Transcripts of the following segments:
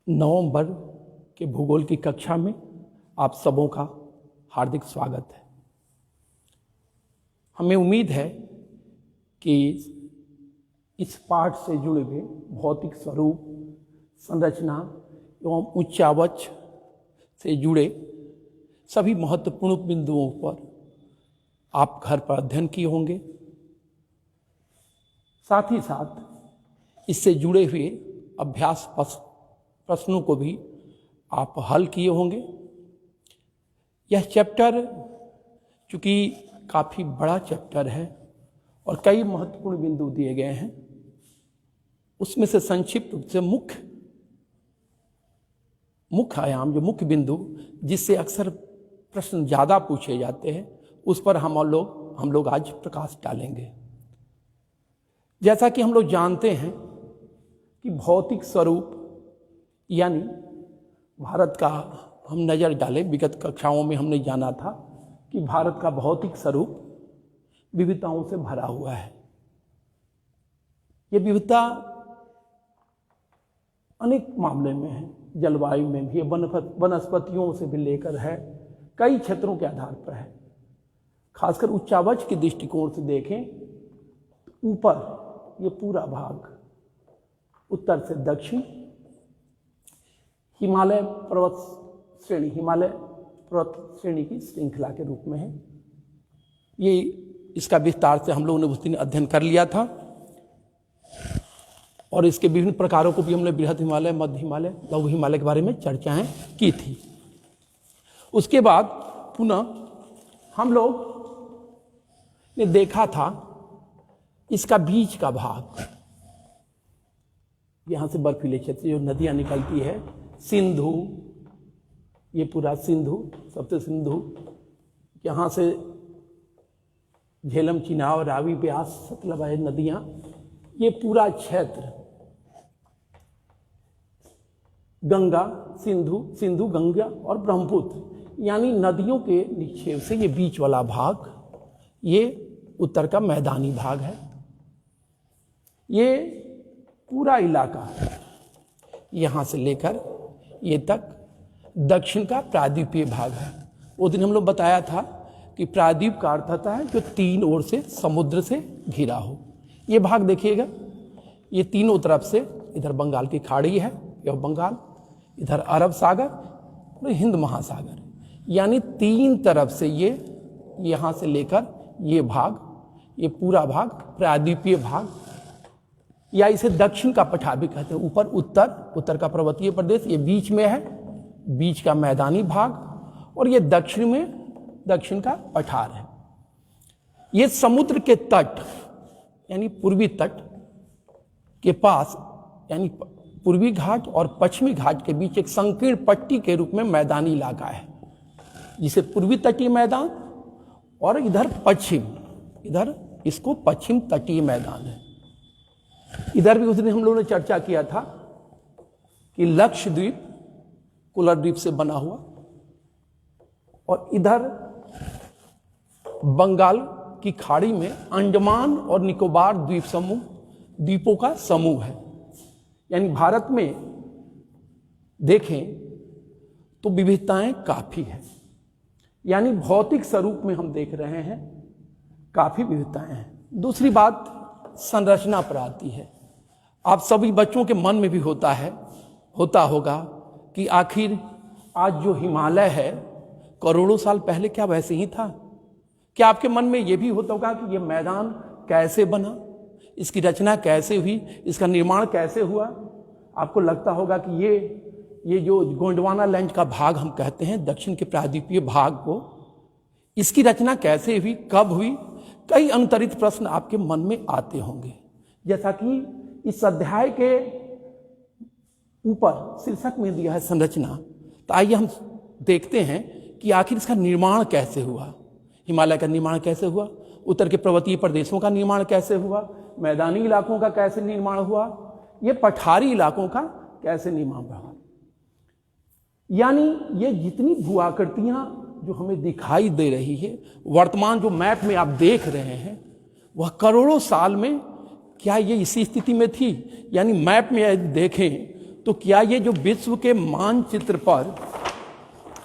नवंबर के भूगोल की कक्षा में आप सबों का हार्दिक स्वागत है। हमें उम्मीद है कि इस पाठ से जुड़े हुए भौतिक स्वरूप, संरचना एवं उच्चावच से जुड़े सभी महत्वपूर्ण बिंदुओं पर आप घर पर अध्ययन किए होंगे। साथ ही साथ इससे जुड़े हुए अभ्यास प्रश्नों को भी आप हल किए होंगे। यह चैप्टर चूँकि काफ़ी बड़ा चैप्टर है और कई महत्वपूर्ण बिंदु दिए गए हैं, उसमें से संक्षिप्त रूप से मुख्य आयाम, जो मुख्य बिंदु जिससे अक्सर प्रश्न ज़्यादा पूछे जाते हैं, उस पर हम लोग आज प्रकाश डालेंगे। जैसा कि हम लोग जानते हैं कि भौतिक स्वरूप यानी भारत का हम नज़र डालें, विगत कक्षाओं में हमने जाना था कि भारत का भौतिक स्वरूप विविधताओं से भरा हुआ है। ये विविधता अनेक मामले में है, जलवायु में भी, वनस्पतियों से भी लेकर है, कई क्षेत्रों के आधार पर है। खासकर उच्चावच के दृष्टिकोण से देखें तो ऊपर ये पूरा भाग उत्तर से दक्षिण हिमालय पर्वत श्रेणी की श्रृंखला के रूप में है। ये इसका विस्तार से हम लोगों ने उस दिन अध्ययन कर लिया था और इसके विभिन्न प्रकारों को भी हमने बृहद हिमालय, मध्य हिमालय, लघु हिमालय के बारे में चर्चाएं की थी। उसके बाद पुनः हम लोग ने देखा था इसका बीच का भाग, यहाँ से बर्फीले क्षेत्र जो नदियाँ निकलती है, सिंधु, ये पूरा सिंधु, सप्त सिंधु, यहाँ से झेलम, चिनाब, रावी, ब्यास, सतलज नदियाँ, ये पूरा क्षेत्र गंगा, सिंधु, गंगा और ब्रह्मपुत्र यानी नदियों के निक्षेप से ये बीच वाला भाग, ये उत्तर का मैदानी भाग है। ये पूरा इलाका यहाँ से लेकर ये तक दक्षिण का प्रायद्वीपीय भाग है। वो दिन हम लोग बताया था कि प्रायद्वीप का अर्थ होता है जो तीन ओर से समुद्र से घिरा हो। ये भाग देखिएगा, ये तीनों तरफ से, इधर बंगाल की खाड़ी है, यह बंगाल, इधर अरब सागर और हिंद महासागर, यानी तीन तरफ से ये यहाँ से लेकर ये भाग, ये पूरा भाग प्रायद्वीपीय भाग, या इसे दक्षिण का पठार भी कहते हैं। ऊपर उत्तर का पर्वतीय प्रदेश, ये बीच में है, बीच का मैदानी भाग, और ये दक्षिण में दक्षिण का पठार है। ये समुद्र के तट यानी पूर्वी तट के पास, यानी पूर्वी घाट और पश्चिमी घाट के बीच एक संकीर्ण पट्टी के रूप में मैदानी इलाका है, जिसे पूर्वी तटीय मैदान, और इधर इसको पश्चिम तटीय मैदान है। इधर भी उस दिन हम लोगों ने चर्चा किया था कि लक्षद्वीप कुलर द्वीप से बना हुआ, और इधर बंगाल की खाड़ी में अंडमान और निकोबार द्वीपों का समूह है। यानी भारत में देखें तो विविधताएं काफी है, यानी भौतिक स्वरूप में हम देख रहे हैं काफी विविधताएं हैं। दूसरी बात संरचना पर आती है। आप सभी बच्चों के मन में भी होता होगा कि आखिर आज जो हिमालय है करोड़ों साल पहले क्या वैसे ही था? क्या आपके मन में ये भी होता होगा कि ये मैदान कैसे बना, इसकी रचना कैसे हुई, इसका निर्माण कैसे हुआ? आपको लगता होगा कि ये जो गोंडवाना लैंड का भाग हम कहते हैं, दक्षिण के प्रायद्वीपीय भाग को, इसकी रचना कैसे हुई, कब हुई? कई अंतरित प्रश्न आपके मन में आते होंगे। जैसा कि इस अध्याय के ऊपर शीर्षक में दिया है संरचना, तो आइए हम देखते हैं कि आखिर इसका निर्माण कैसे हुआ। हिमालय का निर्माण कैसे हुआ, उत्तर के पर्वतीय प्रदेशों का निर्माण कैसे हुआ, मैदानी इलाकों का कैसे निर्माण हुआ, ये पठारी इलाकों का कैसे निर्माण हुआ। यानी ये जितनी भू-आकृतियां जो हमें दिखाई दे रही है, वर्तमान जो मैप में आप देख रहे हैं, वह करोड़ों साल में क्या ये इसी स्थिति में थी? यानी मैप में देखें तो क्या ये जो विश्व के मानचित्र पर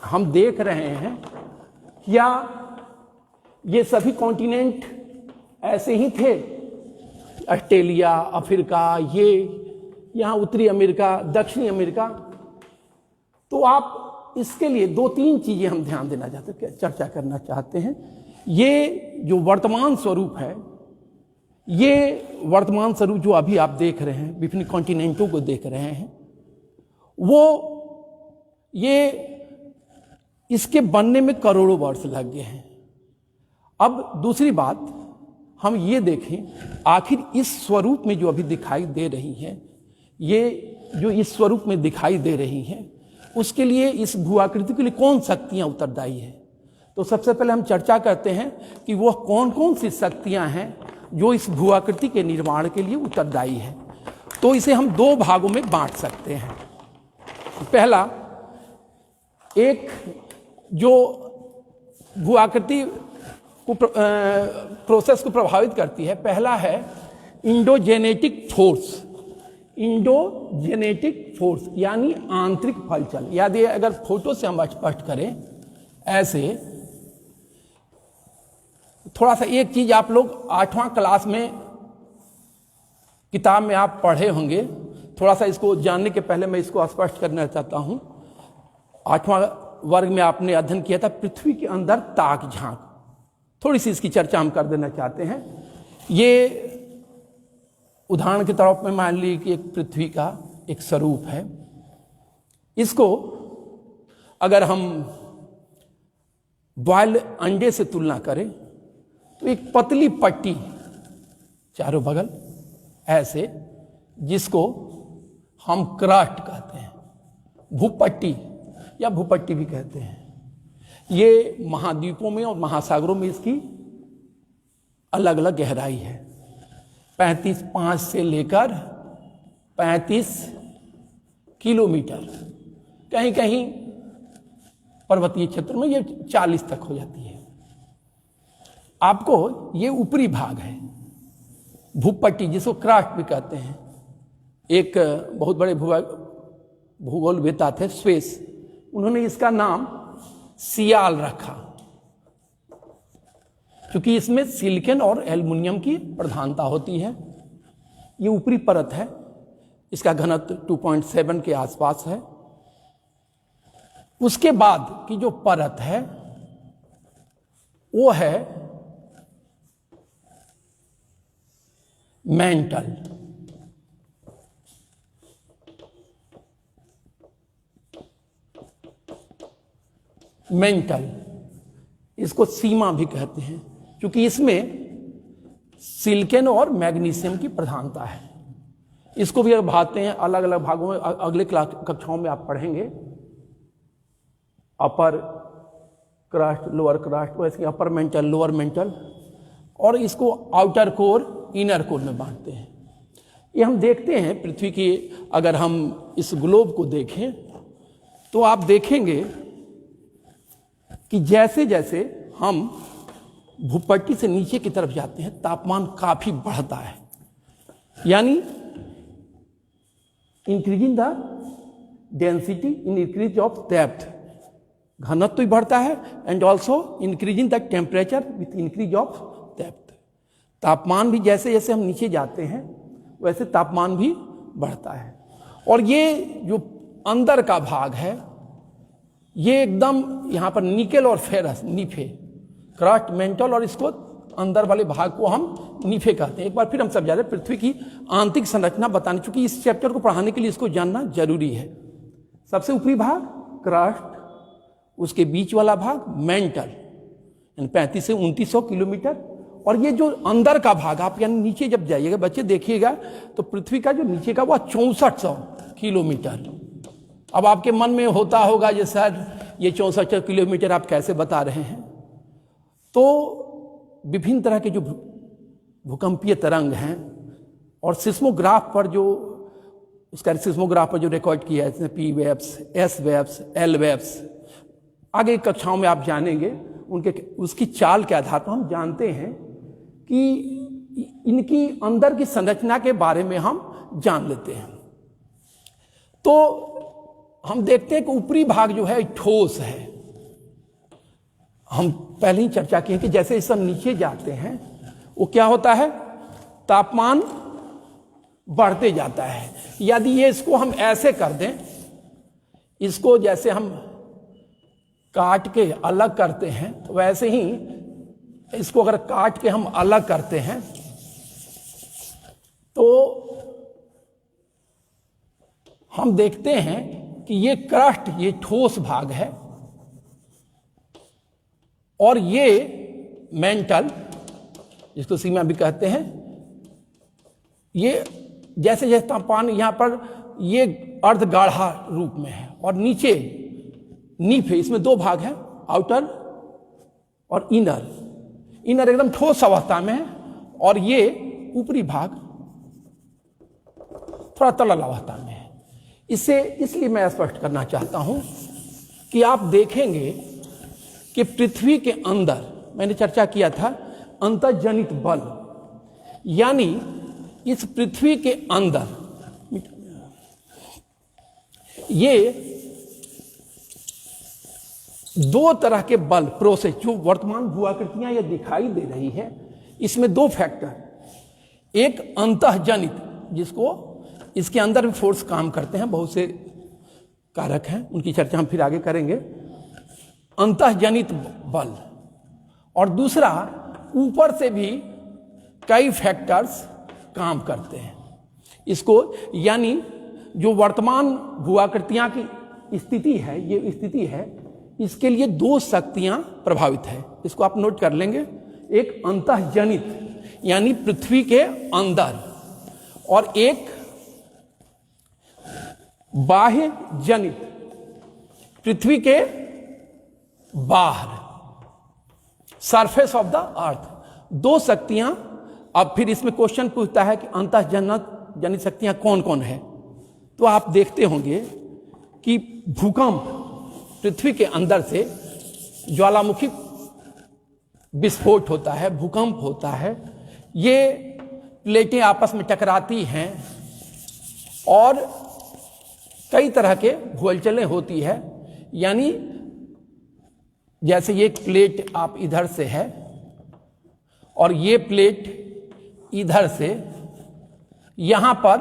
हम देख रहे हैं, क्या ये सभी कॉन्टिनेंट ऐसे ही थे? ऑस्ट्रेलिया, अफ्रीका, ये यहाँ उत्तरी अमेरिका, दक्षिणी अमेरिका। तो आप इसके लिए 2-3 चीजें हम ध्यान देना चाहते हैं, चर्चा करना चाहते हैं। ये जो वर्तमान स्वरूप है, ये वर्तमान स्वरूप जो अभी आप देख रहे हैं, विभिन्न कॉन्टिनेंटों को देख रहे हैं, वो ये इसके बनने में करोड़ों वर्ष लग गए हैं। अब दूसरी बात हम ये देखें, आखिर इस स्वरूप में जो अभी दिखाई दे रही है, ये जो इस स्वरूप में दिखाई दे रही है, उसके लिए, इस भूआकृति के लिए कौन शक्तियां उत्तरदायी है? तो सबसे पहले हम चर्चा करते हैं कि वह कौन कौन सी शक्तियां हैं जो इस भूआकृति के निर्माण के लिए उत्तरदायी है। तो इसे हम 2 भागों में बांट सकते हैं। पहला, एक जो भूआकृति को प्रोसेस को प्रभावित करती है, पहला है इंडोजेनेटिक फोर्स। इंडोजेनेटिक फोर्स यानी आंतरिक हलचल। यदि अगर फोटो से हम स्पष्ट करें ऐसे, थोड़ा सा एक चीज आप लोग 8वां क्लास में किताब में आप पढ़े होंगे, थोड़ा सा इसको जानने के पहले मैं इसको स्पष्ट करना चाहता हूं। 8वां वर्ग में आपने अध्ययन किया था पृथ्वी के अंदर ताक झांक। थोड़ी सी इसकी चर्चा हम कर देना चाहते हैं। ये उदाहरण के तौर पर मान लीजिए कि एक पृथ्वी का एक स्वरूप है। इसको अगर हम बॉयल अंडे से तुलना करें तो एक पतली पट्टी चारों बगल ऐसे, जिसको हम क्रस्ट कहते हैं, भूपट्टी या भूपट्टी भी कहते हैं। ये महाद्वीपों में और महासागरों में इसकी अलग अलग गहराई है। 5 से लेकर 35 किलोमीटर, कहीं कहीं पर्वतीय क्षेत्र में ये 40 तक हो जाती है। आपको ये ऊपरी भाग है भूपट्टी, जिसको क्रस्ट भी कहते हैं। एक बहुत बड़े भूगोलवेत्ता थे स्वेस, उन्होंने इसका नाम सियाल रखा क्योंकि इसमें सिलिकॉन और एल्युमिनियम की प्रधानता होती है। ये ऊपरी परत है, इसका घनत्व 2.7 के आसपास है। उसके बाद की जो परत है वो है मेंटल। मेंटल, इसको सीमा भी कहते हैं क्योंकि इसमें सिलिकॉन और मैग्नीशियम की प्रधानता है। इसको भी भागते हैं अलग अलग भागों में, अगले कक्षाओं में आप पढ़ेंगे। अपर क्रस्ट, लोअर क्रस्ट, वैसे अपर मेंटल, लोअर मेंटल, और इसको आउटर कोर, इनर कोर में बांटते हैं। ये हम देखते हैं पृथ्वी की, अगर हम इस ग्लोब को देखें तो आप देखेंगे कि जैसे जैसे हम भूपट्टी से नीचे की तरफ जाते हैं तापमान काफी बढ़ता है, यानी increasing the density in increase of depth, घनत्व भी बढ़ता है, and also increasing the temperature with increase of depth. तापमान भी जैसे जैसे हम नीचे जाते हैं वैसे तापमान भी बढ़ता है। और ये जो अंदर का भाग है, ये एकदम यहां पर निकेल और फेरस, निफे, क्रस्ट, मेंटल, और इसको अंदर वाले भाग को हम निफे कहते हैं। एक बार फिर हम समझा रहे हैं पृथ्वी की आंतरिक संरचना बताने, चूंकि इस चैप्टर को पढ़ाने के लिए इसको जानना जरूरी है। सबसे ऊपरी भाग क्रस्ट, उसके बीच वाला भाग मेंटल, 35 से 2900 किलोमीटर, और ये जो अंदर का भाग, आप यानी नीचे जब जाइएगा बच्चे देखिएगा तो पृथ्वी का जो नीचे का वो 6400 किलोमीटर। अब आपके मन में होता होगा ये सर ये 64 किलोमीटर आप कैसे बता रहे हैं? तो विभिन्न तरह के जो भूकंपीय तरंग हैं और सिस्मोग्राफ पर जो उसका सिस्मोग्राफ पर जो रिकॉर्ड किया है, जैसे P waves, S waves, L waves, आगे कक्षाओं में आप जानेंगे, उनके उसकी चाल के आधार पर हम जानते हैं कि इनकी अंदर की संरचना के बारे में हम जान लेते हैं। तो हम देखते हैं कि ऊपरी भाग जो है ठोस है। हम पहले ही चर्चा की है कि जैसे सब नीचे जाते हैं वो क्या होता है, तापमान बढ़ते जाता है। यदि ये इसको हम ऐसे कर दें, इसको जैसे हम काट के अलग करते हैं, तो वैसे ही इसको अगर काट के हम अलग करते हैं तो हम देखते हैं कि ये क्रस्ट, ये ठोस भाग है और ये मेंटल, जिसको सीमा भी कहते हैं, ये जैसे जैसे तापमान यहां पर ये अर्ध गाढ़ा रूप में है और नीचे नीफ है। इसमें दो भाग हैं, आउटर और इनर। इनर एकदम ठोस अवस्था में है और ये ऊपरी भाग थोड़ा तरल अवस्था में है। इसे इसलिए मैं स्पष्ट करना चाहता हूं कि आप देखेंगे कि पृथ्वी के अंदर, मैंने चर्चा किया था अंतर्जनित बल, यानी इस पृथ्वी के अंदर ये दो तरह के बल प्रोसेस, जो वर्तमान भूआकृतियां ये दिखाई दे रही है, इसमें दो फैक्टर, एक अंतःजनित, जिसको इसके अंदर भी फोर्स काम करते हैं, बहुत से कारक हैं, उनकी चर्चा हम फिर आगे करेंगे, अंतःजनित बल, और दूसरा ऊपर से भी कई फैक्टर्स काम करते हैं इसको, यानी जो वर्तमान भूआकृतियां की स्थिति है, ये स्थिति है, इसके लिए दो शक्तियां प्रभावित है। इसको आप नोट कर लेंगे, एक अंतःजनित यानी पृथ्वी के अंदर, और एक बाह्य जनित पृथ्वी के बाहर, सरफेस ऑफ द अर्थ। दो शक्तियां। अब फिर इसमें क्वेश्चन पूछता है कि अंतःजनित शक्तियां कौन कौन है, तो आप देखते होंगे कि भूकंप, पृथ्वी के अंदर से ज्वालामुखी विस्फोट होता है, भूकंप होता है, ये प्लेटें आपस में टकराती हैं और कई तरह के हलचलें होती है। यानी जैसे ये प्लेट आप इधर से है और ये प्लेट इधर से, यहां पर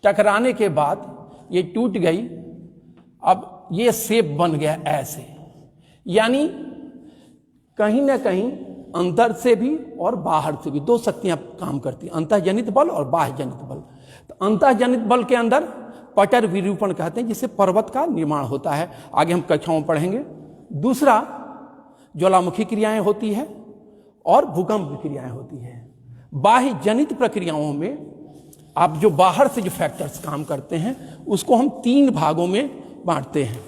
टकराने के बाद ये टूट गई, अब ये शेप बन गया ऐसे, यानी कहीं ना कहीं अंदर से भी और बाहर से भी दो शक्तियां काम करती हैं, अंतःजनित बल और बाह्य जनित बल। तो अंतःजनित बल के अंदर पटर विरूपण कहते हैं, जिससे पर्वत का निर्माण होता है, आगे हम कक्षाओं में पढ़ेंगे। दूसरा ज्वालामुखी क्रियाएं होती है और भूकंप क्रियाएं होती है। बाह्य जनित प्रक्रियाओं में आप जो बाहर से जो फैक्टर्स काम करते हैं, उसको हम तीन भागों में बांटते हैं।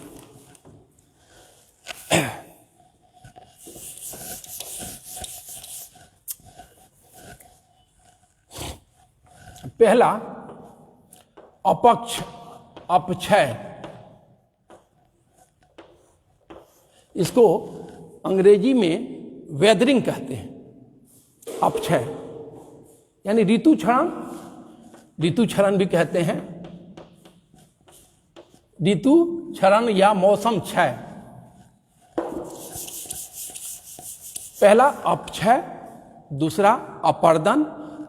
पहला अपक्षय, इसको अंग्रेजी में वेदरिंग कहते हैं। अपक्षय यानी ऋतुक्षरण, ऋतुक्षरण भी कहते हैं, ऋतुक्षरण या मौसम क्षय। पहला अपक्षय, दूसरा अपर्दन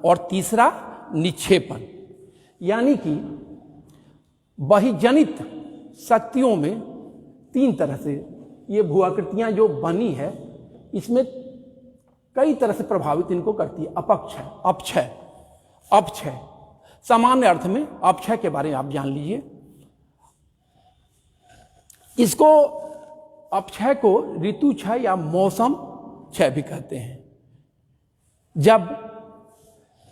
और तीसरा निक्षेपण। यानी कि बहिर्जनित शक्तियों में तीन तरह से ये भूआकृतियां जो बनी है, इसमें कई तरह से प्रभावित इनको करती है। अपक्षय, अपक्षय, अपक्षय, सामान्य अर्थ में अपक्षय के बारे में आप जान लीजिए। इसको, अपक्षय को ऋतुक्षय या मौसम क्षय भी कहते हैं। जब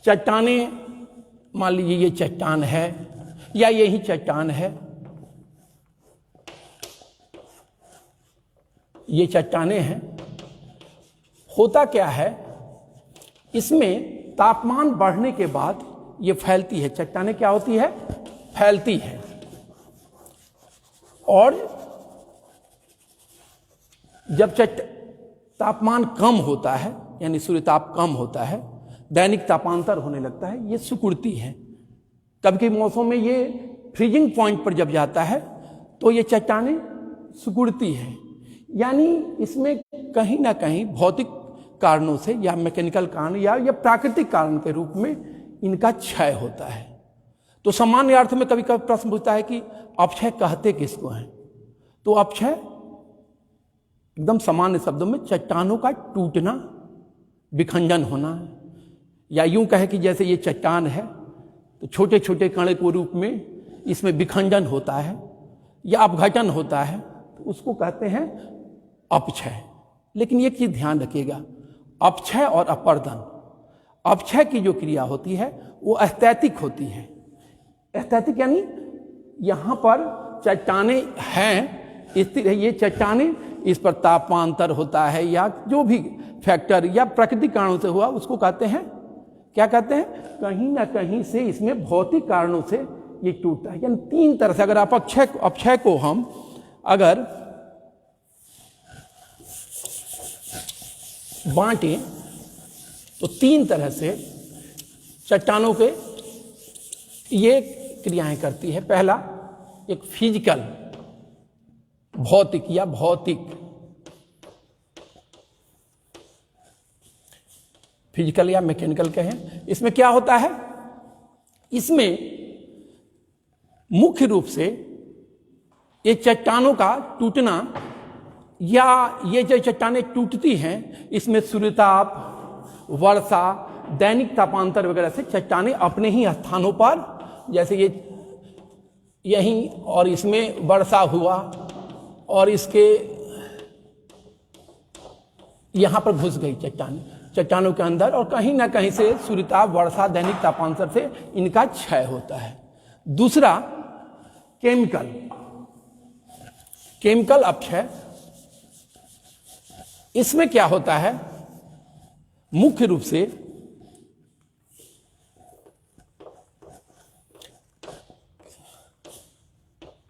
चट्टानें, मान लीजिए ये चट्टान है या यही चट्टान है, ये चट्टानें हैं, होता क्या है, इसमें तापमान बढ़ने के बाद ये फैलती है। चट्टानें क्या होती है, फैलती है, और जब तापमान कम होता है, यानी सूर्य ताप कम होता है, दैनिक तापांतर होने लगता है, ये सिकुड़ती है। कभी कभी मौसम में ये फ्रीजिंग पॉइंट पर जब जाता है तो ये चट्टानें सिकुड़ती है, यानी इसमें कहीं ना कहीं भौतिक कारणों से या मैकेनिकल कारण या प्राकृतिक कारण के रूप में इनका क्षय होता है। तो सामान्य अर्थ में कभी कभी प्रश्न पूछता है कि अपक्षय कहते किसको हैं? तो अपक्षय एकदम सामान्य शब्दों में चट्टानों का टूटना, विखंडन होना है, या यूं कहे कि जैसे ये चट्टान है तो छोटे छोटे कण के रूप में इसमें विखंडन होता है या अपघटन होता है, तो उसको कहते हैं अपक्षय। लेकिन एक चीज ध्यान रखिएगा, अपक्षय और अपर्दन, अपक्षय की जो क्रिया होती है वो स्थैतिक होती है। स्थैतिक यानी यहां पर चट्टाने हैं, स्थिर है ये चट्टाने, इस पर तापांतर होता है या जो भी फैक्टर या प्राकृतिक कारणों से हुआ उसको कहते हैं, क्या कहते हैं, कहीं ना कहीं से इसमें भौतिक कारणों से ये टूटता है। यानी तीन तरह से अगर आप अपक्षय को हम अगर बांटें तो तीन तरह से चट्टानों के ये क्रियाएं करती है। पहला एक फिजिकल, भौतिक या भौतिक, फिजिकल या मैकेनिकल कहें। इसमें क्या होता है, इसमें मुख्य रूप से ये चट्टानों का टूटना या ये जो चट्टानें टूटती हैं इसमें सूर्यताप, वर्षा, दैनिक तापांतर वगैरह से चट्टानें अपने ही स्थानों पर, जैसे ये यहीं और इसमें वर्षा हुआ और इसके यहां पर घुस गई चट्टानों के अंदर, और कहीं ना कहीं से सूर्यताप, वर्षा, दैनिक तापांतर से इनका क्षय होता है। दूसरा केमिकल अपक्षय। इसमें क्या होता है, मुख्य रूप से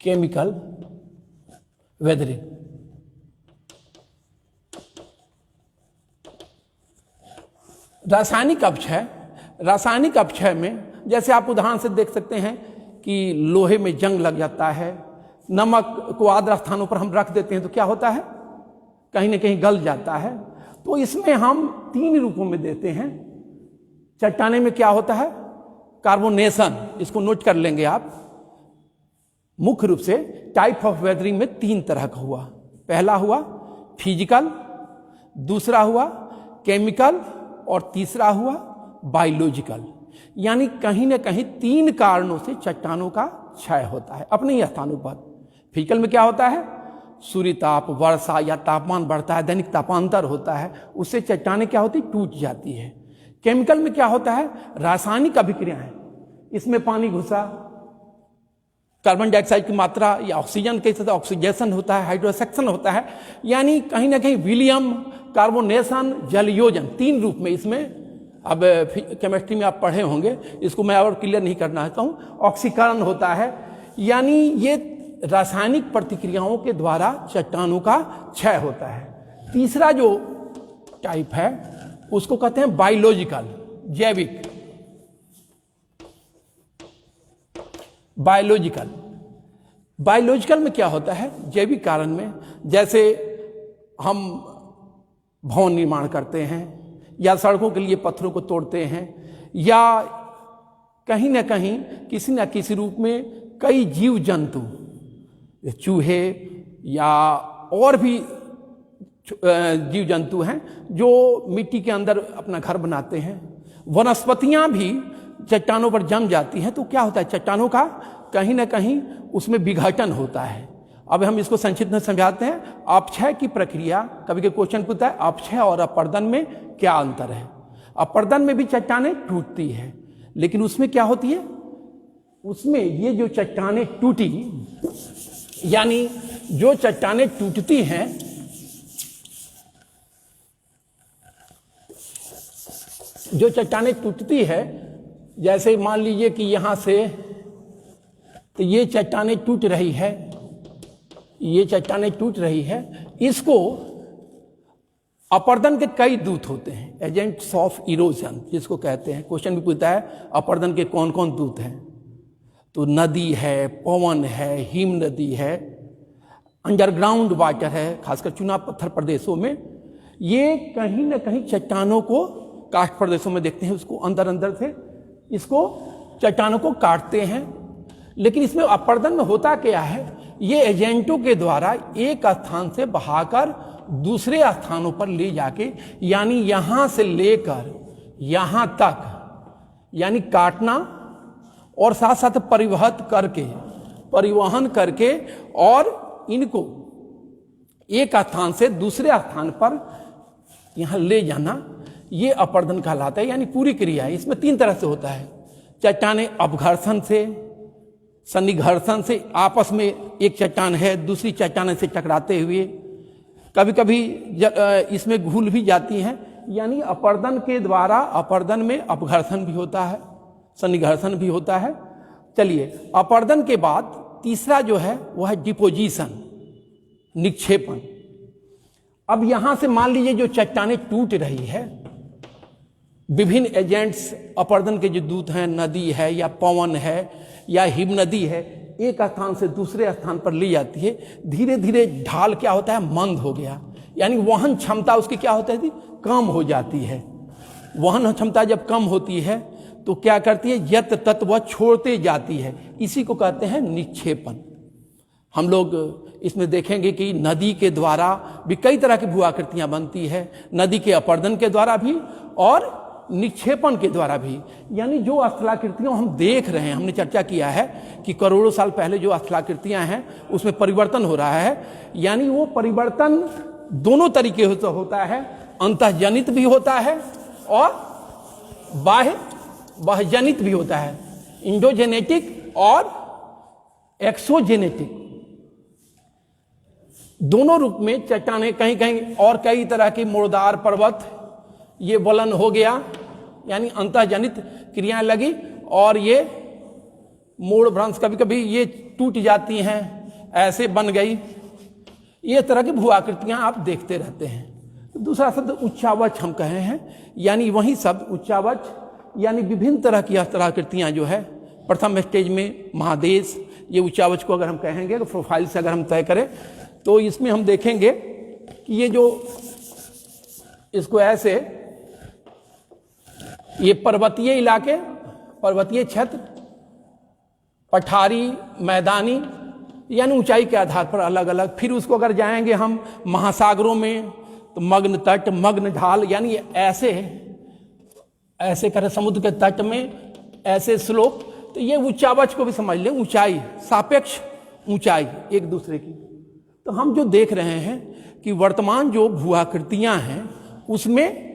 केमिकल वेदरिंग। रासायनिक अपक्षय में जैसे आप उदाहरण से देख सकते हैं कि लोहे में जंग लग जाता है, नमक को आर्द्र स्थानों पर हम रख देते हैं तो क्या होता है, कहीं ना कहीं गल जाता है। तो इसमें हम तीन रूपों में देते हैं। चट्टाने में क्या होता है, कार्बोनेशन, इसको नोट कर लेंगे आप। मुख्य रूप से टाइप ऑफ वेदरिंग में तीन तरह का हुआ। पहला हुआ फिजिकल, दूसरा हुआ केमिकल और तीसरा हुआ बायोलॉजिकल। यानी कहीं ना कहीं तीन कारणों से चट्टानों का क्षय होता है अपने ही स्थानों पर। फिजिकल में क्या होता है, सूर्यताप, वर्षा या तापमान बढ़ता है, दैनिक तापांतर होता है, उससे चट्टानें क्या होती, टूट जाती है। केमिकल में क्या होता है, रासायनिक अभिक्रियाएं, इसमें पानी घुसा, कार्बन डाइऑक्साइड की मात्रा या ऑक्सीजन के साथ ऑक्सीडेशन होता है, हाइड्रोसेक्शन होता है, यानी कहीं ना कहीं विलियम, कार्बोनेशन, जलयोजन, तीन रूप में इसमें। अब केमिस्ट्री में आप पढ़े होंगे, इसको मैं और क्लियर नहीं करना चाहता हूं। ऑक्सीकरण होता है, यानी ये रासायनिक प्रतिक्रियाओं के द्वारा चट्टानों का क्षय होता है। तीसरा जो टाइप है उसको कहते हैं बायोलॉजिकल, जैविक। बायोलॉजिकल में क्या होता है, जैविक कारण में, जैसे हम भवन निर्माण करते हैं या सड़कों के लिए पत्थरों को तोड़ते हैं, या कहीं ना कहीं किसी न किसी रूप में कई जीव जंतु, चूहे या और भी जीव जंतु हैं जो मिट्टी के अंदर अपना घर बनाते हैं। वनस्पतियां भी चट्टानों पर जम जाती हैं, तो क्या होता है, चट्टानों का कहीं ना कहीं उसमें विघटन होता है। अब हम इसको संक्षिप्त में समझाते हैं। अपक्षय की प्रक्रिया, कभी के क्वेश्चन पूछता है अपक्षय और अपर्दन में क्या अंतर है। अपर्दन में भी चट्टानें टूटती है, लेकिन उसमें क्या होती है, उसमें ये जो चट्टानें टूटी, यानी जो चट्टानें टूटती हैं, जो चट्टानें टूटती है, जैसे मान लीजिए कि यहां से तो ये चट्टानें टूट रही है, ये चट्टानें टूट रही है, इसको अपर्दन के कई दूत होते हैं, एजेंट्स ऑफ इरोजन जिसको कहते हैं। क्वेश्चन भी पूछता है अपर्दन के कौन कौन दूत हैं, तो नदी है, पवन है, हिम नदी है, अंडरग्राउंड वाटर है, खासकर चुना पत्थर प्रदेशों में। ये कहीं ना कहीं चट्टानों को, काष्ठ प्रदेशों में देखते हैं उसको अंदर अंदर से इसको चट्टानों को काटते हैं। लेकिन इसमें अपर्दन में होता क्या है, ये एजेंटों के द्वारा एक स्थान से बहाकर दूसरे स्थानों पर ले जाके, यानी यहां से लेकर यहां तक, यानी काटना और साथ साथ परिवहन करके और इनको एक स्थान से दूसरे स्थान पर यहां ले जाना, ये अपर्दन कहलाता है। यानी पूरी क्रिया है। इसमें 3 तरह से होता है। चट्टानें अपघर्षण से, सन्निघर्षण से, आपस में एक चट्टान है दूसरी चट्टान से टकराते हुए, कभी कभी इसमें घुल भी जाती हैं। यानी अपर्दन के द्वारा, अपर्दन में अपघर्षण भी होता है, सन्निघर्षण भी होता है। चलिए, अपर्दन के बाद तीसरा जो है वह है डिपोजिशन, निक्षेपण। अब यहां से मान लीजिए जो चट्टानें टूट रही है, विभिन्न एजेंट्स अपर्दन के जो दूत हैं, नदी है या पवन है या हिम नदी है, एक स्थान से दूसरे स्थान पर ली जाती है। धीरे धीरे ढाल क्या होता है, मंद हो गया, यानी वहन क्षमता उसकी क्या होता है, कम हो जाती है। वहन क्षमता जब कम होती है तो क्या करती है, यत तत वह छोड़ते जाती है। इसी को कहते हैं निक्षेपण। हम लोग इसमें देखेंगे कि नदी के द्वारा भी कई तरह की भू आकृतियां बनती है, नदी के अपर्दन के द्वारा भी और निक्षेपण के द्वारा भी। यानी जो स्थलाकृतियां हम देख रहे हैं, हमने चर्चा किया है कि करोड़ों साल पहले जो स्थलाकृतियां हैं उसमें परिवर्तन हो रहा है। यानी वो परिवर्तन दोनों तरीके से होता है, अंतःजनित भी होता है और बाह्यजनित भी होता है, इंडोजेनेटिक और एक्सोजेनेटिक, दोनों रूप में चट्टानें कहीं कहीं और कई तरह की मुर्दार पर्वत, ये वलन हो गया, यानी अंतःजनित क्रियाएं लगी और ये मूल भ्रंश, कभी कभी ये टूट जाती हैं, ऐसे बन गई। ये तरह की भू आकृतियां आप देखते रहते हैं। तो दूसरा शब्द उच्चावच हम कहे हैं, यानी वही शब्द उच्चावच, यानी विभिन्न तरह की स्थलाकृतियां जो है, प्रथम स्टेज में महादेश, ये उच्चावच को अगर हम कहेंगे, प्रोफाइल से अगर हम तय करें तो इसमें हम देखेंगे कि ये जो इसको ऐसे, ये पर्वतीय इलाके, पर्वतीय क्षेत्र, पठारी, मैदानी, यानी ऊंचाई के आधार पर अलग अलग। फिर उसको अगर जाएंगे हम महासागरों में तो मग्न तट, मग्न ढाल, यानी ऐसे करें समुद्र के तट में ऐसे स्लोप। तो ये उच्चावच को भी समझ लें, ऊंचाई, सापेक्ष ऊंचाई एक दूसरे की। तो हम जो देख रहे हैं कि वर्तमान जो भू आकृतियां हैं उसमें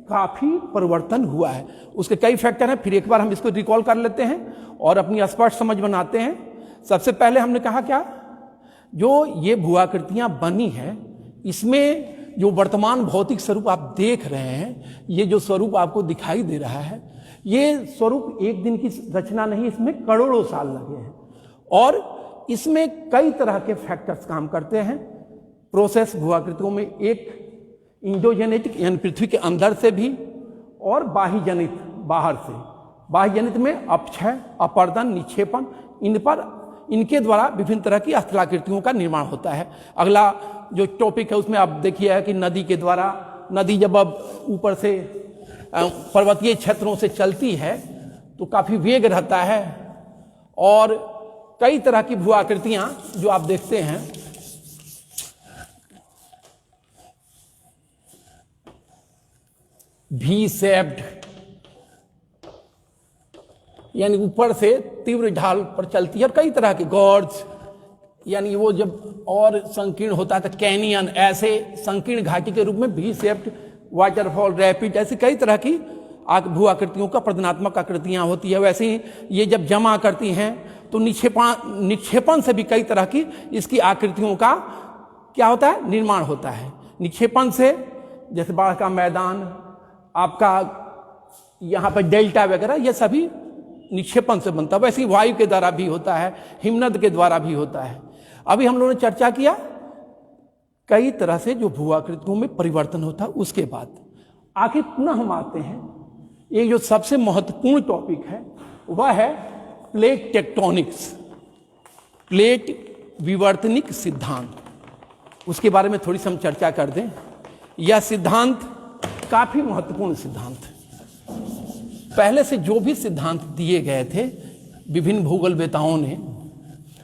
काफी परिवर्तन हुआ है। उसके कई फैक्टर हैं, फिर एक बार हम इसको रिकॉल कर लेते हैं और अपनी स्पष्ट समझ बनाते हैं। सबसे पहले हमने कहा क्या, जो ये भू आकृतियां बनी हैं इसमें जो वर्तमान भौतिक स्वरूप आप देख रहे हैं, ये जो स्वरूप आपको दिखाई दे रहा है, ये स्वरूप एक दिन की रचना नहीं, इसमें करोड़ों साल लगे हैं और इसमें कई तरह के फैक्टर्स काम करते हैं। प्रोसेस भू आकृतियों में एक इंडोजेनेटिक, यानी पृथ्वी के अंदर से भी, और बाह्यजनित, बाहर से। बाह्यजनित में अपक्षय, अपर्दन, निक्षेपण, इनके द्वारा विभिन्न तरह की स्थलाकृतियों का निर्माण होता है। अगला जो टॉपिक है उसमें आप देखिए कि नदी के द्वारा, नदी जब अब ऊपर से पर्वतीय क्षेत्रों से चलती है तो काफी वेग रहता है और कई तरह की भू आकृतियां जो आप देखते हैं, भी शेप्ड, यानी ऊपर से तीव्र ढाल पर चलती है, और कई तरह के गॉर्ज, यानी वो जब और संकीर्ण होता है तो कैनियन, ऐसे संकीर्ण घाटी के रूप में भी शेप्ड, वाटरफॉल, रैपिड, ऐसी कई तरह की भू आकृतियों का प्रदनात्मक आकृतियां होती है। वैसे ही ये जब जमा करती हैं तो निक्षेपण से भी कई तरह की इसकी आकृतियों का क्या होता है, निर्माण होता है। निक्षेपण से जैसे बाढ़ का मैदान, आपका यहाँ पर डेल्टा वगैरह, ये सभी निक्षेपण से बनता है। वैसे ही वायु के द्वारा भी होता है, हिमनद के द्वारा भी होता है। अभी हम लोगों ने चर्चा किया कई तरह से जो भू आकृतियों में परिवर्तन होता है। उसके बाद आखिर पुनः हम आते हैं, ये जो सबसे महत्वपूर्ण टॉपिक है वह है प्लेट टेक्टोनिक्स, प्लेट विवर्तनिक सिद्धांत, उसके बारे में थोड़ी सी हम चर्चा कर दें। यह सिद्धांत काफी महत्वपूर्ण सिद्धांत है। पहले से जो भी सिद्धांत दिए गए थे विभिन्न भूगोलवेताओं ने,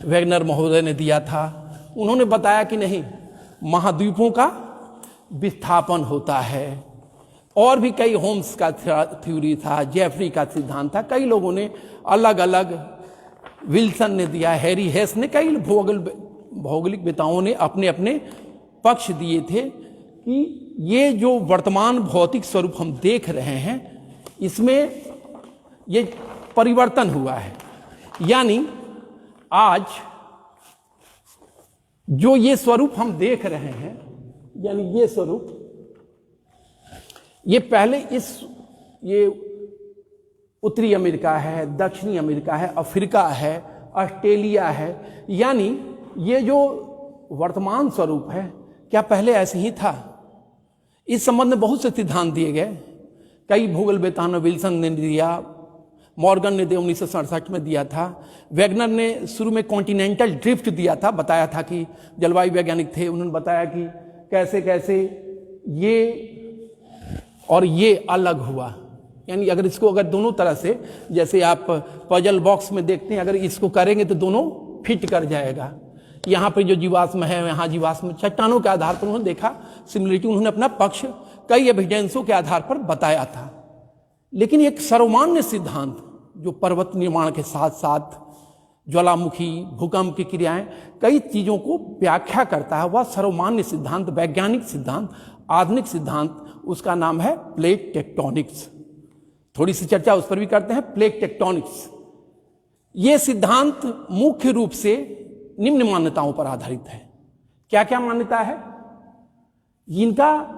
वेगनर महोदय ने दिया था, उन्होंने बताया कि नहीं, महाद्वीपों का विस्थापन होता है, और भी कई होम्स का थ्योरी था, जेफरी का सिद्धांत था, कई लोगों ने अलग अलग, विल्सन ने दिया, हैरी हेस ने, कई भौगोलिक वेताओं ने अपने अपने पक्ष दिए थे कि ये जो वर्तमान भौतिक स्वरूप हम देख रहे हैं इसमें ये परिवर्तन हुआ है। यानी आज जो ये स्वरूप हम देख रहे हैं, यानी ये स्वरूप, ये पहले ये उत्तरी अमेरिका है, दक्षिणी अमेरिका है, अफ्रीका है, ऑस्ट्रेलिया है, यानी ये जो वर्तमान स्वरूप है क्या पहले ऐसे ही था? इस संबंध में बहुत से सिद्धांत दिए गए, कई भूगोलवेताओं ने, विल्सन ने दिया, मॉर्गन ने 1967 में दिया था, वेगनर ने शुरू में कॉन्टिनेंटल ड्रिफ्ट दिया था, बताया था कि जलवायु वैज्ञानिक थे, उन्होंने बताया कि कैसे कैसे ये और ये अलग हुआ। यानी अगर इसको दोनों तरह से, जैसे आप पजल बॉक्स में देखते हैं, अगर इसको करेंगे तो दोनों फिट कर जाएगा। यहाँ पर जो जीवाश्म है, यहाँ जीवाश्म, चट्टानों के आधार पर उन्होंने देखा सिमिलरिटी, उन्होंने अपना पक्ष कई एविडेंसों के आधार पर बताया था। लेकिन एक सर्वमान्य सिद्धांत जो पर्वत निर्माण के साथ साथ ज्वालामुखी, भूकंप की क्रियाएं, कई चीजों को व्याख्या करता है, वह सर्वमान्य सिद्धांत, वैज्ञानिक सिद्धांत, आधुनिक सिद्धांत, उसका नाम है प्लेट टेक्टोनिक्स। थोड़ी सी चर्चा उस पर भी करते हैं। प्लेट टेक्टोनिक्स ये सिद्धांत मुख्य रूप से निम्न मान्यताओं पर आधारित है। क्या क्या मान्यता है इनका?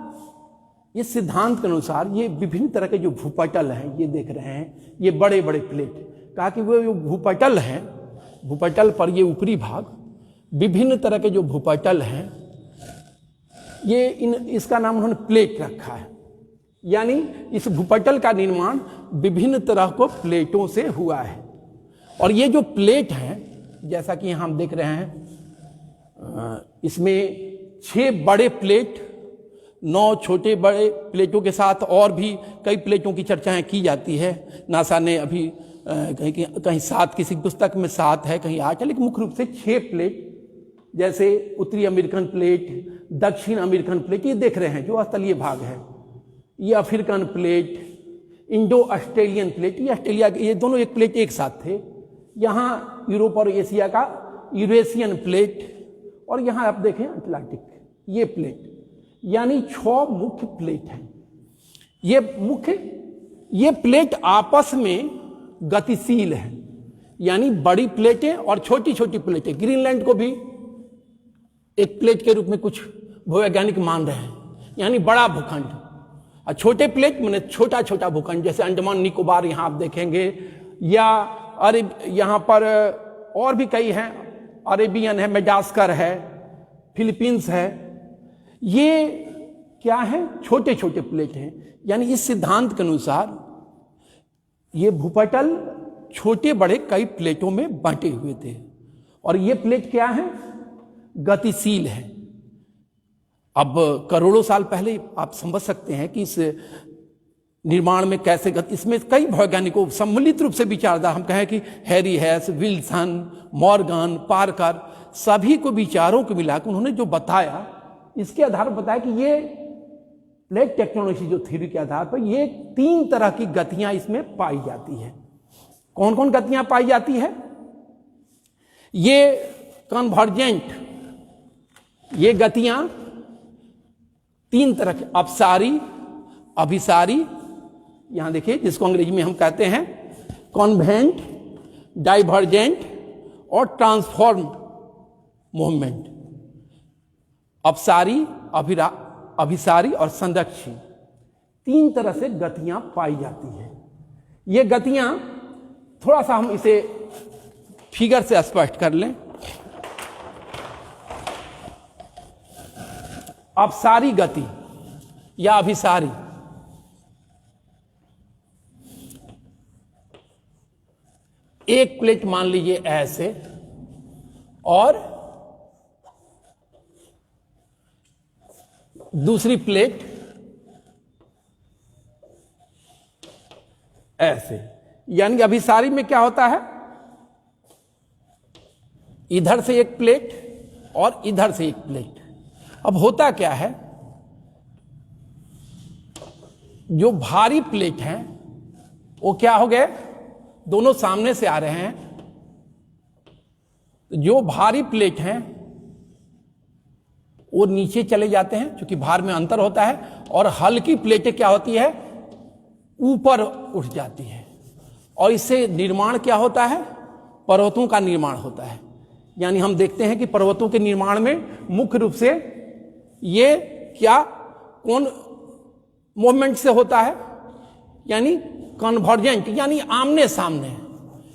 ये सिद्धांत के अनुसार ये विभिन्न तरह के जो भूपटल हैं, ये देख रहे हैं, ये बड़े बड़े प्लेट, कहा कि वो जो भूपटल हैं, भूपटल पर ये ऊपरी भाग, विभिन्न तरह के जो भूपटल हैं, ये इसका नाम उन्होंने प्लेट रखा है। यानी इस भूपटल का निर्माण विभिन्न तरह को प्लेटों से हुआ है। और ये जो प्लेट हैं, जैसा कि यहां हम देख रहे हैं, इसमें 6 बड़े प्लेट, 9 छोटे बड़े प्लेटों के साथ और भी कई प्लेटों की चर्चाएं की जाती है। नासा ने अभी कहीं 7, किसी पुस्तक में 7 है, कहीं 8 है, लेकिन मुख्य रूप से 6 प्लेट, जैसे उत्तरी अमेरिकन प्लेट, दक्षिण अमेरिकन प्लेट, ये देख रहे हैं जो स्थलीय भाग है, ये African plate, Indo Australian plate, ये ऑस्ट्रेलिया, ये दोनों एक प्लेट एक साथ थे। यहाँ यूरोप और एशिया का यूरेशियन प्लेट, और यहाँ आप देखें अटलांटिक, ये प्लेट, यानी 6 मुख्य प्लेट हैं। ये प्लेट आपस में गतिशील है, यानी बड़ी प्लेटें और छोटी छोटी प्लेटें। ग्रीनलैंड को भी एक प्लेट के रूप में कुछ भूवैज्ञानिक मान रहे हैं, यानी बड़ा भूखंड, और छोटे प्लेट माने छोटा छोटा भूखंड, जैसे अंडमान निकोबार यहाँ आप देखेंगे, या अरे यहाँ पर और भी कई हैं, अरेबियन है, मेडागास्कर है, फिलीपींस है, ये क्या है? छोटे छोटे प्लेट हैं। यानी इस सिद्धांत के अनुसार ये भूपटल छोटे बड़े कई प्लेटों में बांटे हुए थे, और ये प्लेट क्या है? गतिशील है। अब करोड़ों साल पहले आप समझ सकते हैं कि इस निर्माण में कैसे इसमें कई वैज्ञानिकों सम्मिलित रूप से विचारधारा, हम कहें कि हैरी हेस, विल्सन, मॉर्गन, पार्कर, सभी को विचारों को मिलाकर उन्होंने जो बताया, इसके आधार पर बताया कि ये प्लेट टेक्टोनिक्स जो थ्योरी के आधार पर ये 3 तरह की गतियां इसमें पाई जाती है। कौन कौन गतियां पाई जाती है? ये कन्वर्जेंट, ये गतियां 3 तरह की, अपसारी, अभिसारी, यहां देखिए जिसको अंग्रेजी में हम कहते हैं कॉन्वेंट, डाइवर्जेंट और ट्रांसफॉर्म मूवमेंट। अपसारी, अभिसारी और संरक्षी, 3 तरह से गतियां पाई जाती है। ये गतियां थोड़ा सा हम इसे फिगर से स्पष्ट कर लें। अपसारी गति या अभिसारी, एक प्लेट मान लीजिए ऐसे, और दूसरी प्लेट ऐसे। यानी कि अभिसारी में क्या होता है, इधर से एक प्लेट और इधर से एक प्लेट। अब होता क्या है, जो भारी प्लेट हैं वो क्या हो गए, दोनों सामने से आ रहे हैं। जो भारी प्लेट हैं वो नीचे चले जाते हैं क्योंकि भार में अंतर होता है, और हल्की प्लेटें क्या होती है, ऊपर उठ जाती है, और इससे निर्माण क्या होता है, पर्वतों का निर्माण होता है। यानी हम देखते हैं कि पर्वतों के निर्माण में मुख्य रूप से ये क्या कौन मूवमेंट से होता है, यानी कन्वर्जेंट, यानी आमने सामने।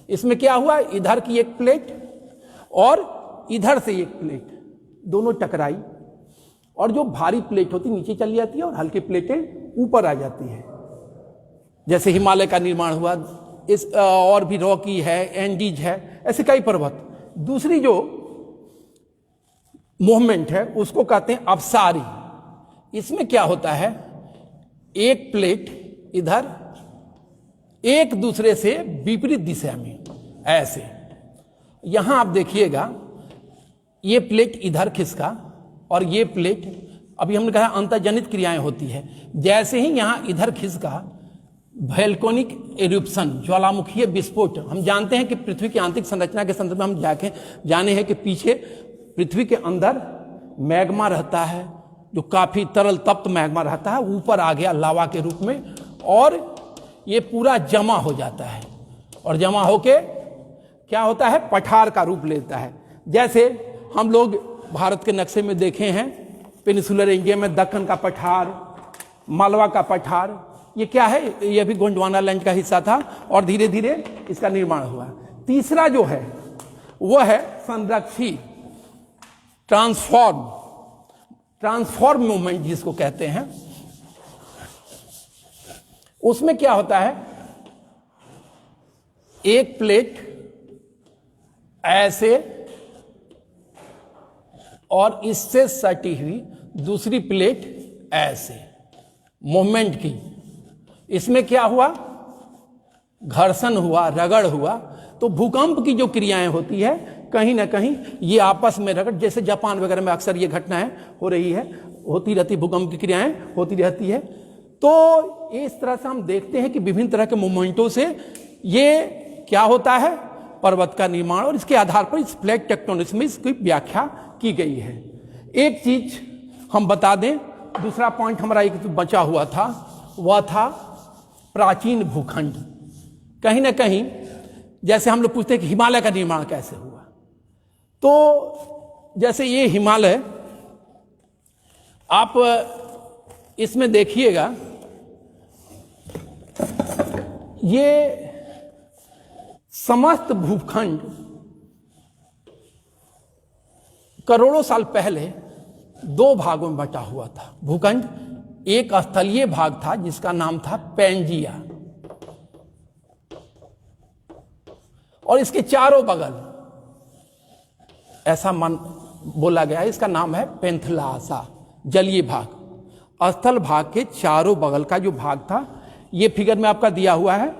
इसमें क्या हुआ, इधर की एक प्लेट और इधर से एक प्लेट दोनों टकराई, और जो भारी प्लेट होती नीचे चली जाती है और हल्की प्लेटें ऊपर आ जाती है। जैसे हिमालय का निर्माण हुआ, इस और भी रॉकी है, एंडीज है, ऐसे कई पर्वत। दूसरी जो मूवमेंट है उसको कहते हैं अपसारी। इसमें क्या होता है, एक प्लेट इधर एक दूसरे से विपरीत दिशा में ऐसे। यहां आप देखिएगा, ये प्लेट इधर खिसका और ये प्लेट, अभी हमने कहा अंतर्जनित क्रियाएं होती है। जैसे ही यहां इधर खिसका, वोल्केनिक इरप्शन, ज्वालामुखीय विस्फोट। हम जानते हैं कि पृथ्वी की आंतरिक संरचना के संदर्भ में हम जाने हैं कि पीछे पृथ्वी के अंदर मैग्मा रहता है, जो काफी तरल तप्त मैग्मा रहता है, ऊपर आ गया लावा के रूप में, और ये पूरा जमा हो जाता है, और जमा होके क्या होता है, पठार का रूप लेता है। जैसे हम लोग भारत के नक्शे में देखे हैं, पेनिसुलर इंडिया में दक्कन का पठार, मालवा का पठार, ये क्या है, ये भी गोंडवाना लैंड का हिस्सा था, और धीरे धीरे इसका निर्माण हुआ। तीसरा जो है वह है संरक्षी, ट्रांसफॉर्म मूवमेंट जिसको कहते हैं। उसमें क्या होता है, एक प्लेट ऐसे और इससे सटी हुई दूसरी प्लेट ऐसे, मूवमेंट की। इसमें क्या हुआ, घर्षण हुआ, रगड़ हुआ। तो भूकंप की जो क्रियाएं होती है, कहीं ना कहीं ये आपस में रगड़, जैसे जापान वगैरह में अक्सर ये घटनाएं हो रही है, होती रहती, भूकंप की क्रियाएं होती रहती है। तो इस तरह से हम देखते हैं कि विभिन्न तरह के मूवमेंटों से ये क्या होता है, पर्वत का निर्माण, और इसके आधार पर इस प्लेट टेक्टोनिक्स में इसकी व्याख्या की गई है। एक चीज हम बता दें, दूसरा पॉइंट हमारा एक बचा हुआ था, वह था प्राचीन भूखंड। कहीं ना कहीं जैसे हम लोग पूछते हैं कि हिमालय का निर्माण कैसे हुआ, तो जैसे ये हिमालय, आप इसमें देखिएगा, ये समस्त भूखंड करोड़ों साल पहले दो भागों में बटा हुआ था। भूखंड, एक स्थलीय भाग था जिसका नाम था पैंजिया, और इसके चारों बगल ऐसा बोला गया है, इसका नाम है पेंथलासा, जलीय भाग। स्थल भाग के चारों बगल का जो भाग था, ये फिगर में आपका दिया हुआ है,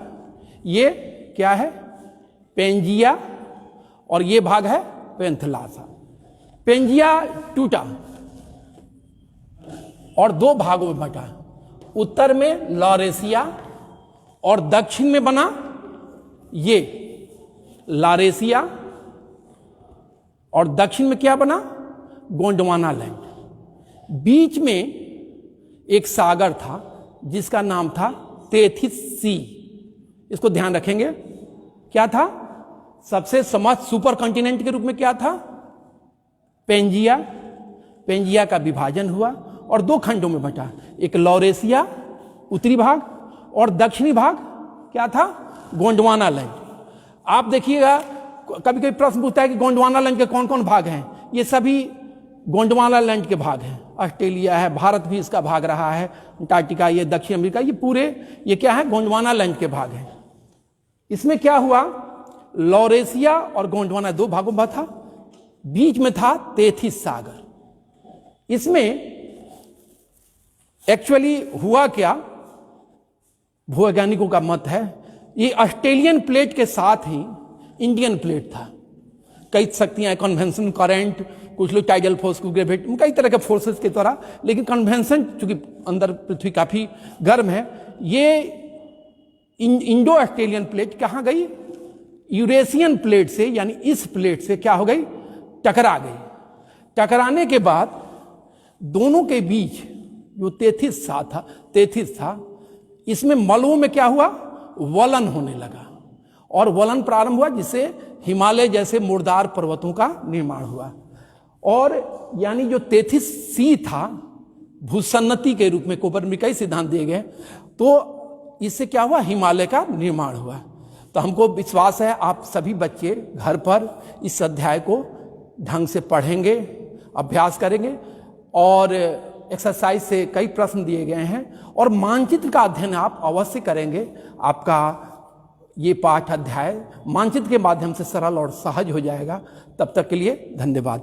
ये क्या है, पेंजिया, और ये भाग है पेंथलासा। पेंजिया टूटा और दो भागों में बटा, उत्तर में लॉरेशिया और दक्षिण में बना ये लारेशिया, और दक्षिण में क्या बना, गोंडवाना लैंड। बीच में एक सागर था जिसका नाम था तेथिस सी। इसको ध्यान रखेंगे, क्या था, सबसे समस्त सुपर कॉन्टिनेंट के रूप में क्या था, पेंजिया। पेंजिया का विभाजन हुआ और दो खंडों में बटा, एक लॉरेशिया उत्तरी भाग और दक्षिणी भाग क्या था, गोंडवाना लैंड। आप देखिएगा, कभी कभी प्रश्न पूछता है कि गोंडवाना लैंड के कौन कौन भाग हैं। ये सभी गोंडवाना लैंड के भाग हैं। ऑस्ट्रेलिया है, भारत भी इसका भाग रहा है, अंटार्कटिका, ये दक्षिण अमेरिका, ये पूरे ये क्या है, गोंडवाना लैंड के भाग हैं। इसमें क्या हुआ, लॉरेशिया और गोंडवाना 2 भागों में था। बीच में था तेथिस सागर। इसमें एक्चुअली हुआ क्या, भूवैज्ञानिकों का मत है, ये ऑस्ट्रेलियन प्लेट के साथ ही इंडियन प्लेट था। कई शक्तियां, कन्वेंशन, करंट, कुछ लोग टाइडल फोर्स को, ग्रेविटी, कई तरह के फोर्सेस के द्वारा, लेकिन कन्वेंशन चूंकि अंदर पृथ्वी काफी गर्म है, ये इंडो ऑस्ट्रेलियन प्लेट कहां गई, यूरेशियन प्लेट से, यानी इस प्लेट से क्या हो गई, टकरा गई। टकराने के बाद दोनों के बीच जो तेथिस था, इसमें मलबों में क्या हुआ, वलन होने लगा, और वलन प्रारंभ हुआ जिससे हिमालय जैसे मुर्दार पर्वतों का निर्माण हुआ। और यानी जो तेथिस सी था, भूसन्नति के रूप में कोपरनिकस सिद्धांत दिए गए, तो इससे क्या हुआ, हिमालय का निर्माण हुआ। तो हमको विश्वास है आप सभी बच्चे घर पर इस अध्याय को ढंग से पढ़ेंगे, अभ्यास करेंगे, और एक्सरसाइज से कई प्रश्न दिए गए हैं, और मानचित्र का अध्ययन आप अवश्य करेंगे। आपका ये पाठ अध्याय मानचित्र के माध्यम से सरल और सहज हो जाएगा। तब तक के लिए धन्यवाद।